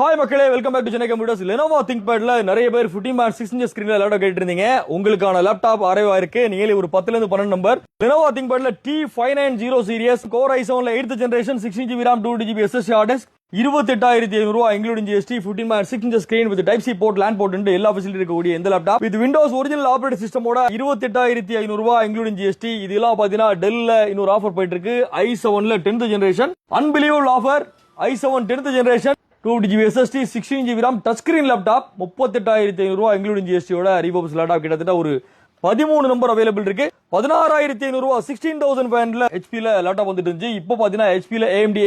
Hi மக்களே, welcome back to Chennai computers. Lenovo திங்க்பேட்ல நிறைய பேர் 15.6 inch ஸ்கிரீன்ல லேப்டாப் கேட்டு இருந்தீங்க. உங்களுக்கான லேப்டாப் அரைவ் ஆயிருக்கு. நீங்களே ஒரு 10ல இருந்து 12 நம்பர் லெனோவோ திங்க்பேட்ல T590 சீரிஸ் கோர் i7ல 8th generation 16GB RAM 2GB SSD hard disk 28,500 ரூபாய் including GST 15.6 inch screen with type C port LAN port எல்லா ஃபெசிலிட்டி இருக்கக்கூடிய இந்த laptop with Windows original operating சிஸ்டமோட 28,500 ரூபாய் இன்க்ளூடிங் GST. இதெல்லாம் பாத்தீங்கன்னா டெல்ல இன்னொரு ஆஃபர் போயிட்டு இருக்கு. i7ல 10th generation unbelievable offer. i7 10th generation 2GB SSD 16GB RAM touch screen laptop 38,500 ரூபாய் இன்க்ளூடிங் GST ஓட ரீபப்ஸ் லேப்டாப் கிட்டத்தட்ட ஒரு 13 நம்பர் அவைலபிள் இருக்கு. 16,500 ரூபாய் 16,500 HP ல லேப்டாப் வந்துட்டு இருந்துச்சு. இப்போ பாத்தீங்கன்னா HP ல AMD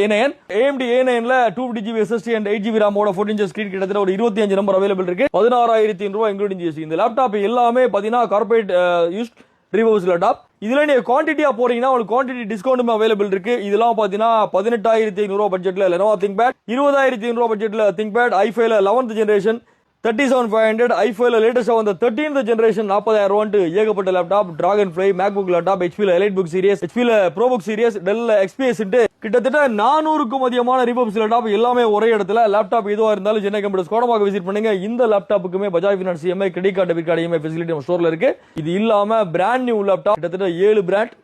A9 ல 2GB SSD and 8GB RAM ஓட 14 inch ஸ்கிரீன் கிட்டத்தட்ட ஒரு 25 நம்பர் அவைலபிள் இருக்கு. 16,500 ரூபாய் இன்க்ளூடிங் GST. இந்த லேப்டாப் எல்லாமே பாத்தீங்கன்னா கார்பரேட் யூஸ்ட் ரீபப்ஸ் லேப்டாப். இதுல நீங்க குவான்டிட்டியா போறீங்கன்னா உங்களுக்கு குவான்டிட்டி டிஸ்கவுண்ட் அவைலபிள் இருக்கு. இதெல்லாம் பாத்தீங்கன்னா 18,500 ரூபாய் பட்ஜெட்ல லெனோவோ திங்க்பேட், 20,500 ரூபாய் பட்ஜெட்ல திங்க்பேட் i5ல 11th ஜெனரேஷன் 37,500, i5ல லேட்டஸ்டா வந்த 13th ஜெனரேஷன் 40,000 ரூபாய்ட்டு ஏகப்பட்ட laptop. Dragonfly, MacBook laptop, ஹெச்பில எலைட் புக் சீரிஸ், ஹெச்பில ப்ரோபுக் சீரிஸ், டெல்ல XPS கிட்டத்தட்ட 400க்கும் அதிகமான ரீபப்ஸ் லேப்டாப் எல்லாமே ஒரே இடத்துல. லேப்டாப் எதுவா இருந்தாலும் சென்னை கம்ப்யூட்டர்ஸ் கோடமாக விசிட் பண்ணுங்க. இந்த லேப்டாப்புக்குமே Bajaj finance EMI, credit card, debit card EMI facility நம்ம ஸ்டோர்ல இருக்கு. இது இல்லாம பிராண்ட் நியூ லேப்டாப் கிட்டத்தட்ட 7 பிராண்ட்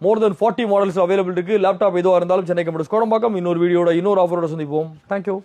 மோர் தென் 40 மாடல்ஸ் அவைலபிள் இருக்கு. லேப்டாப் எதுவா இருந்தாலும் சென்னை கம்ப்யூட்டர்ஸ் கோடம்பாக்கம் இன்னொரு வீடியோட இன்னொரு ஆஃபரோட சந்திப்போம். தேங்க்யூ.